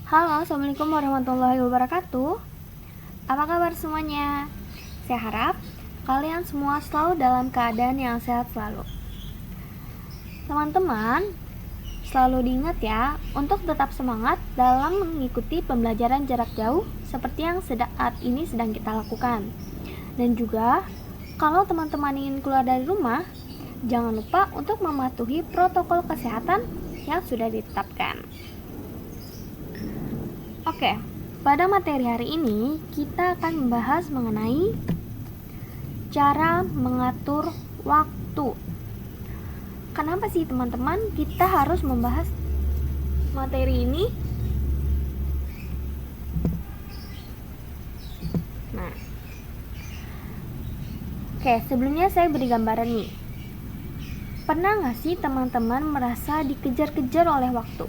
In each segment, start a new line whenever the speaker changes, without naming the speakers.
Halo, Assalamualaikum warahmatullahi wabarakatuh. Apa kabar semuanya? Saya harap kalian semua selalu dalam keadaan yang sehat selalu. Teman-teman, selalu diingat ya untuk tetap semangat dalam mengikuti pembelajaran jarak jauh seperti yang saat ini sedang kita lakukan. Dan juga, kalau teman-teman ingin keluar dari rumah, jangan lupa untuk mematuhi protokol kesehatan yang sudah ditetapkan. Oke, pada materi hari ini kita akan membahas mengenai cara mengatur waktu. Kenapa sih teman-teman kita harus membahas materi ini? Nah, sebelumnya saya beri gambaran nih. Pernah nggak sih teman-teman merasa dikejar-kejar oleh waktu?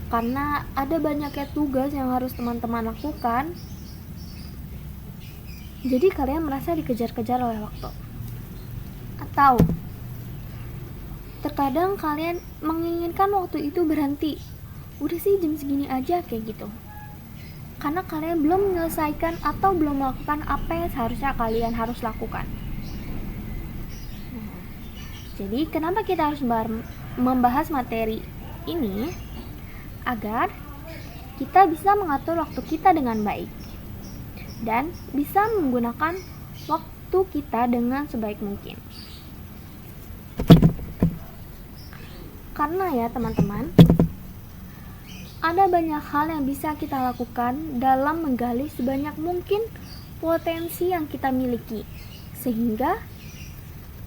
Karena ada banyaknya tugas yang harus teman-teman lakukan, jadi kalian merasa dikejar-kejar oleh waktu. Atau terkadang kalian menginginkan waktu itu berhenti, udah sih jam segini aja kayak gitu, karena kalian belum menyelesaikan atau belum melakukan apa yang seharusnya kalian harus lakukan. Jadi kenapa kita harus membahas materi ini? Agar kita bisa mengatur waktu kita dengan baik dan bisa menggunakan waktu kita dengan sebaik mungkin. Karena ya teman-teman, ada banyak hal yang bisa kita lakukan dalam menggali sebanyak mungkin potensi yang kita miliki, sehingga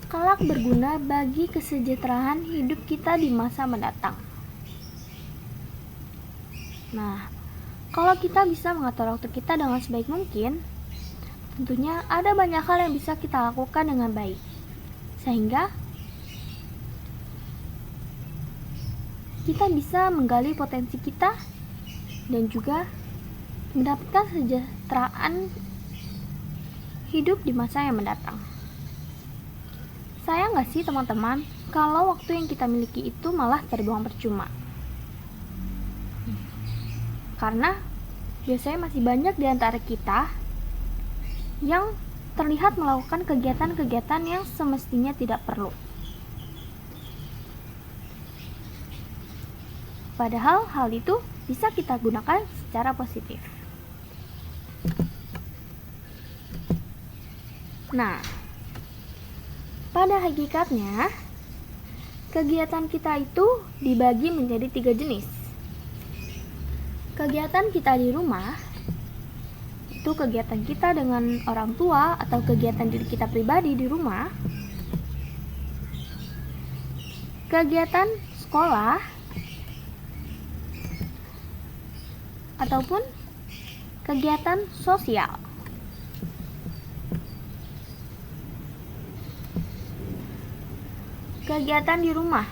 kelak berguna bagi kesejahteraan hidup kita di masa mendatang. Nah, kalau kita bisa mengatur waktu kita dengan sebaik mungkin, tentunya ada banyak hal yang bisa kita lakukan dengan baik, sehingga kita bisa menggali potensi kita dan juga mendapatkan kesejahteraan hidup di masa yang mendatang. Sayang gak sih teman-teman, kalau waktu yang kita miliki itu malah terbuang percuma? Karena biasanya masih banyak di antara kita yang terlihat melakukan kegiatan-kegiatan yang semestinya tidak perlu. Padahal hal itu bisa kita gunakan secara positif. Nah, pada hakikatnya, kegiatan kita itu dibagi menjadi 3 jenis. Kegiatan kita di rumah itu kegiatan kita dengan orang tua atau kegiatan diri kita pribadi di rumah. Kegiatan sekolah ataupun kegiatan sosial. Kegiatan di rumah.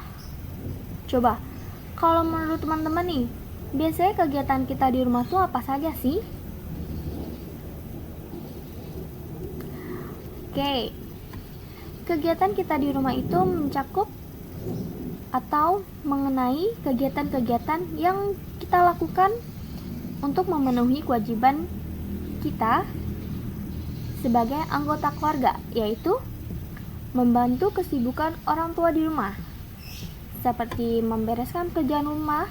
Coba, kalau menurut teman-teman nih, biasanya kegiatan kita di rumah tuh apa saja sih? Oke, kegiatan kita di rumah itu mencakup atau mengenai kegiatan-kegiatan yang kita lakukan untuk memenuhi kewajiban kita sebagai anggota keluarga, yaitu membantu kesibukan orang tua di rumah, seperti membereskan pekerjaan rumah,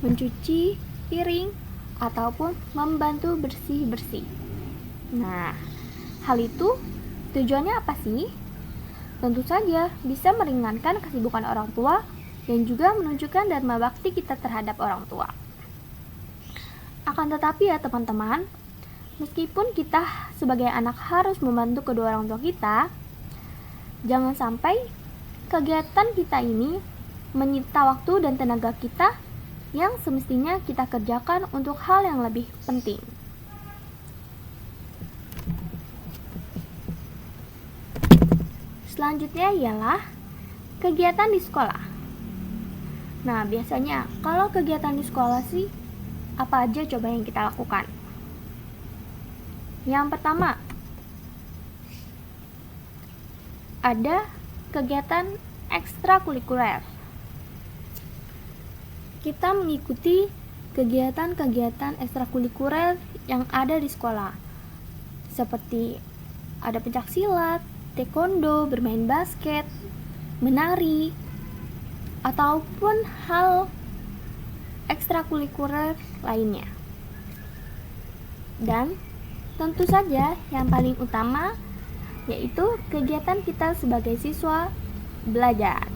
mencuci piring, ataupun membantu bersih-bersih. Nah, hal itu tujuannya apa sih? Tentu saja bisa meringankan kesibukan orang tua dan juga menunjukkan dharma bakti kita terhadap orang tua. Akan tetapi ya teman-teman, meskipun kita sebagai anak harus membantu kedua orang tua kita, jangan sampai kegiatan kita ini menyita waktu dan tenaga kita yang semestinya kita kerjakan untuk hal yang lebih penting. Selanjutnya ialah kegiatan di sekolah. Nah, biasanya kalau kegiatan di sekolah sih, apa aja coba yang kita lakukan? Yang pertama, ada kegiatan ekstrakurikuler. Kita mengikuti kegiatan-kegiatan ekstrakurikuler yang ada di sekolah, seperti ada pencaksilat, taekwondo, bermain basket, menari, ataupun hal ekstrakurikuler lainnya. Dan tentu saja yang paling utama yaitu kegiatan kita sebagai siswa belajar.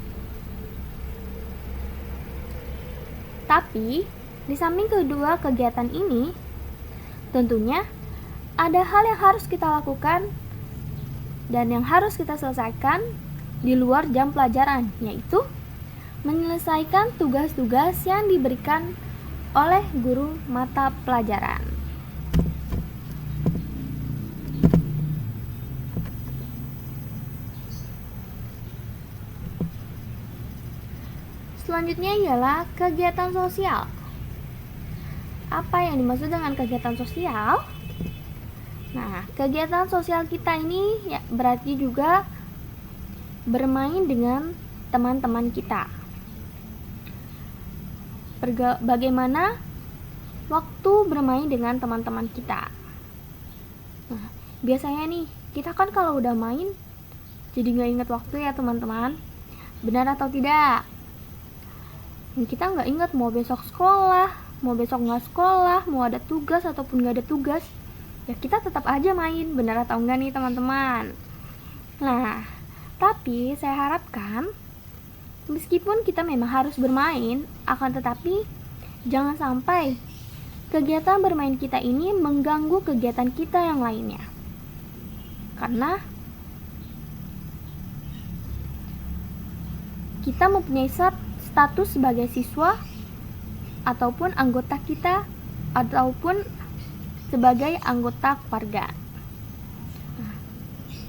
Tapi di samping kedua kegiatan ini, tentunya ada hal yang harus kita lakukan dan yang harus kita selesaikan di luar jam pelajaran, yaitu menyelesaikan tugas-tugas yang diberikan oleh guru mata pelajaran. Selanjutnya ialah kegiatan sosial. Apa yang dimaksud dengan kegiatan sosial? Nah, kegiatan sosial kita ini ya berarti juga bermain dengan teman-teman kita. Bagaimana waktu bermain dengan teman-teman kita? Nah, biasanya nih, kita kan kalau udah main jadi nggak inget waktu ya teman-teman. Benar atau tidak? Kita nggak ingat mau besok sekolah, mau besok nggak sekolah, mau ada tugas ataupun nggak ada tugas, ya kita tetap aja main, benar atau enggak nih teman-teman? Nah, tapi saya harapkan meskipun kita memang harus bermain, akan tetapi jangan sampai kegiatan bermain kita ini mengganggu kegiatan kita yang lainnya. Karena kita mempunyai status sebagai siswa ataupun anggota kita ataupun sebagai anggota keluarga.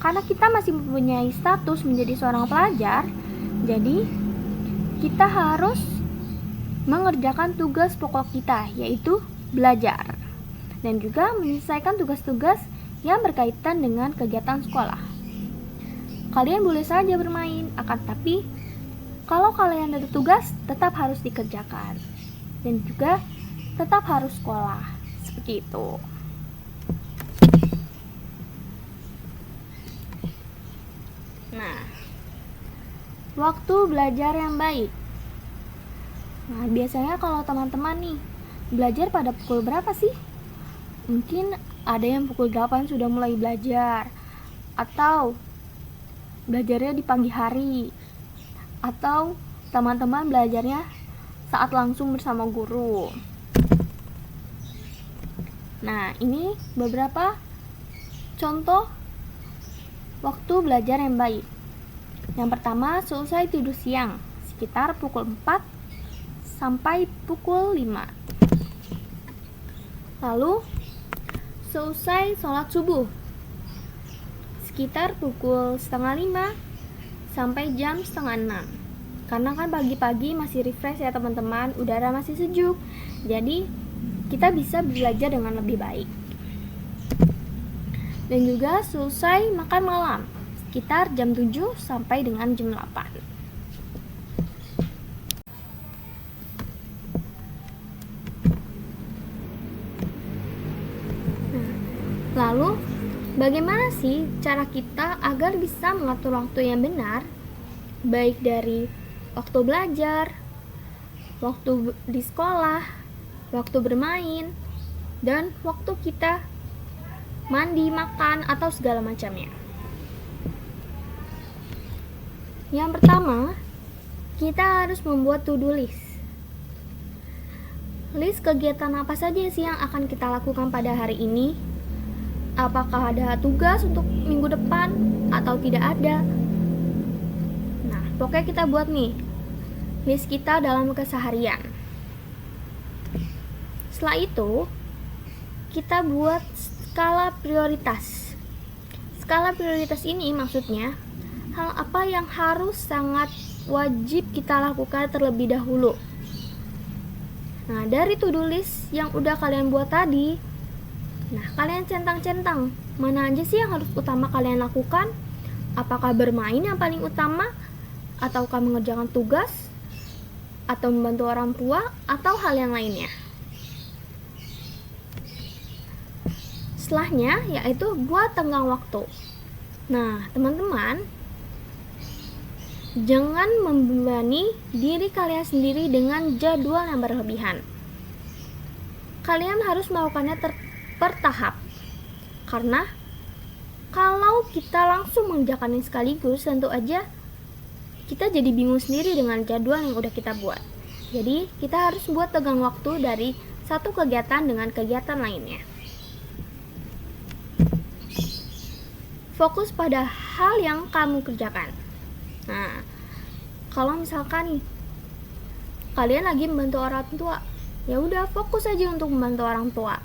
Karena kita masih mempunyai status menjadi seorang pelajar, jadi kita harus mengerjakan tugas pokok kita, yaitu belajar, dan juga menyelesaikan tugas-tugas yang berkaitan dengan kegiatan sekolah. Kalian boleh saja bermain, akan tapi kalau kalian ada tugas, tetap harus dikerjakan. Dan juga tetap harus sekolah. Seperti itu. Nah, waktu belajar yang baik. Nah, biasanya kalau teman-teman nih, belajar pada pukul berapa sih? Mungkin ada yang pukul 8 sudah mulai belajar. Atau belajarnya di pagi hari. Atau teman-teman belajarnya saat langsung bersama guru. Nah, ini beberapa contoh waktu belajar yang baik. Yang pertama, selesai tidur siang sekitar pukul 4 sampai pukul 5. Lalu, selesai sholat subuh sekitar pukul setengah 5 sampai jam setengah 6. Karena kan pagi-pagi masih refresh ya teman-teman, udara masih sejuk, jadi kita bisa belajar dengan lebih baik. Dan juga selesai makan malam sekitar jam 7 sampai dengan jam 8. Lalu bagaimana sih cara kita agar bisa mengatur waktu yang benar, baik dari waktu belajar, waktu di sekolah, waktu bermain, dan waktu kita mandi, makan, atau segala macamnya. Yang pertama, kita harus membuat to-do list. List kegiatan apa saja sih yang akan kita lakukan pada hari ini? Apakah ada tugas untuk minggu depan atau tidak ada? Nah, pokoknya kita buat nih list kita dalam keseharian. Setelah itu, kita buat skala prioritas. Skala prioritas ini maksudnya hal apa yang harus sangat wajib kita lakukan terlebih dahulu. Nah, dari to-do list yang udah kalian buat tadi, nah, kalian centang-centang mana aja sih yang harus utama kalian lakukan? Apakah bermain yang paling utama? Ataukah mengerjakan tugas? Atau membantu orang tua? Atau hal yang lainnya? setelahnya yaitu buat tenggang waktu. Nah, teman-teman, jangan membebani diri kalian sendiri dengan jadwal yang berlebihan. Kalian harus melakukannya bertahap. Karena kalau kita langsung mengerjakannya sekaligus, tentu aja kita jadi bingung sendiri dengan jadwal yang udah kita buat. Jadi, kita harus buat tenggang waktu dari satu kegiatan dengan kegiatan lainnya. Fokus pada hal yang kamu kerjakan. Nah, kalau misalkan nih kalian lagi membantu orang tua, ya udah fokus aja untuk membantu orang tua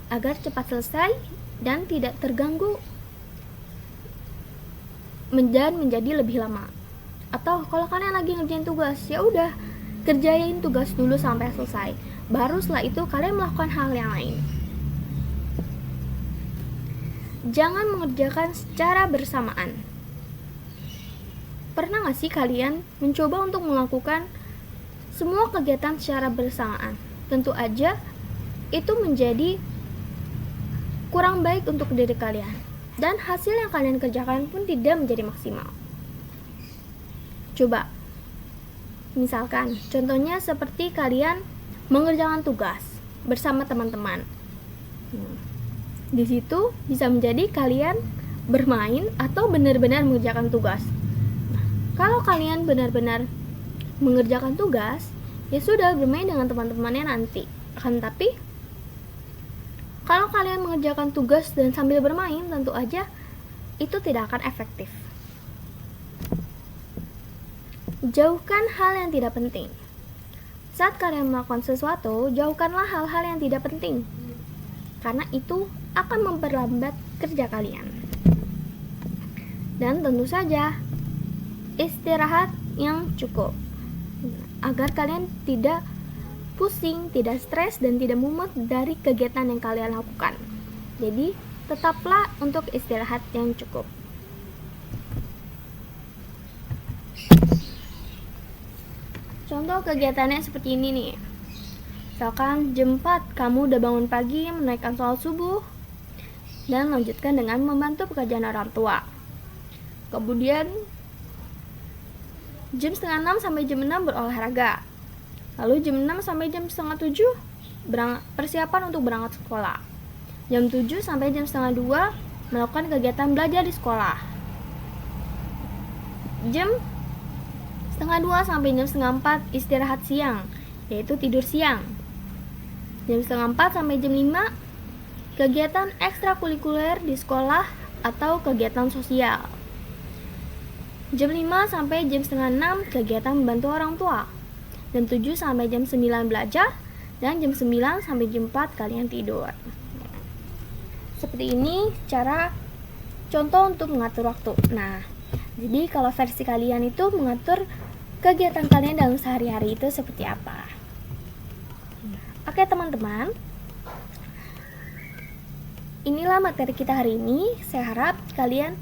agar cepat selesai dan tidak terganggu menjadi lebih lama. Atau kalau kalian lagi ngerjain tugas, ya udah kerjain tugas dulu sampai selesai. Baru setelah itu kalian melakukan hal yang lain. Jangan mengerjakan secara bersamaan. Pernah gak sih kalian mencoba untuk melakukan semua kegiatan secara bersamaan? Tentu aja itu menjadi kurang baik untuk diri kalian, dan hasil yang kalian kerjakan pun tidak menjadi maksimal. Coba, misalkan contohnya seperti kalian mengerjakan tugas bersama teman-teman. Di situ bisa menjadi kalian bermain atau benar-benar mengerjakan tugas. Kalau kalian benar-benar mengerjakan tugas, ya sudah, bermain dengan teman-temannya nanti. Akan tapi kalau kalian mengerjakan tugas dan sambil bermain, tentu aja itu tidak akan efektif. Jauhkan hal yang tidak penting. Saat kalian melakukan sesuatu, jauhkanlah hal-hal yang tidak penting, karena itu akan memperlambat kerja kalian. Dan tentu saja istirahat yang cukup agar kalian tidak pusing, tidak stres, dan tidak mumet dari kegiatan yang kalian lakukan. Jadi tetaplah untuk istirahat yang cukup. Contoh kegiatannya seperti ini nih. Misalkan jam 4 kamu udah bangun pagi menaikkan sholat subuh dan lanjutkan dengan membantu pekerjaan orang tua. Kemudian jam setengah 6 sampai jam 6 berolahraga. Lalu jam 6 sampai jam setengah 7 persiapan untuk berangkat sekolah. Jam 7 sampai jam setengah 2 melakukan kegiatan belajar di sekolah. Jam setengah 2 sampai jam setengah 4 istirahat siang, yaitu tidur siang. Jam setengah 4 sampai jam 5 kegiatan ekstrakurikuler di sekolah atau kegiatan sosial. Jam 5 sampai jam setengah 6 kegiatan membantu orang tua. Jam 7 sampai jam 9 belajar, dan jam 9 sampai jam 4 kalian tidur. Seperti ini cara contoh untuk mengatur waktu. Nah, jadi kalau versi kalian itu mengatur kegiatan kalian dalam sehari-hari itu seperti apa? Oke teman-teman, inilah materi kita hari ini. Saya harap kalian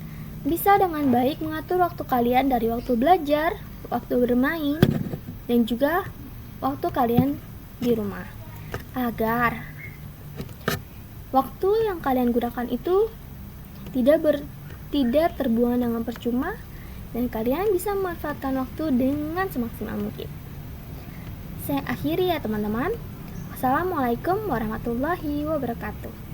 bisa dengan baik mengatur waktu kalian dari waktu belajar, waktu bermain, dan juga waktu kalian di rumah, agar waktu yang kalian gunakan itu tidak terbuang dengan percuma, dan kalian bisa memanfaatkan waktu dengan semaksimal mungkin. Saya akhiri ya teman-teman. Wassalamualaikum warahmatullahi wabarakatuh.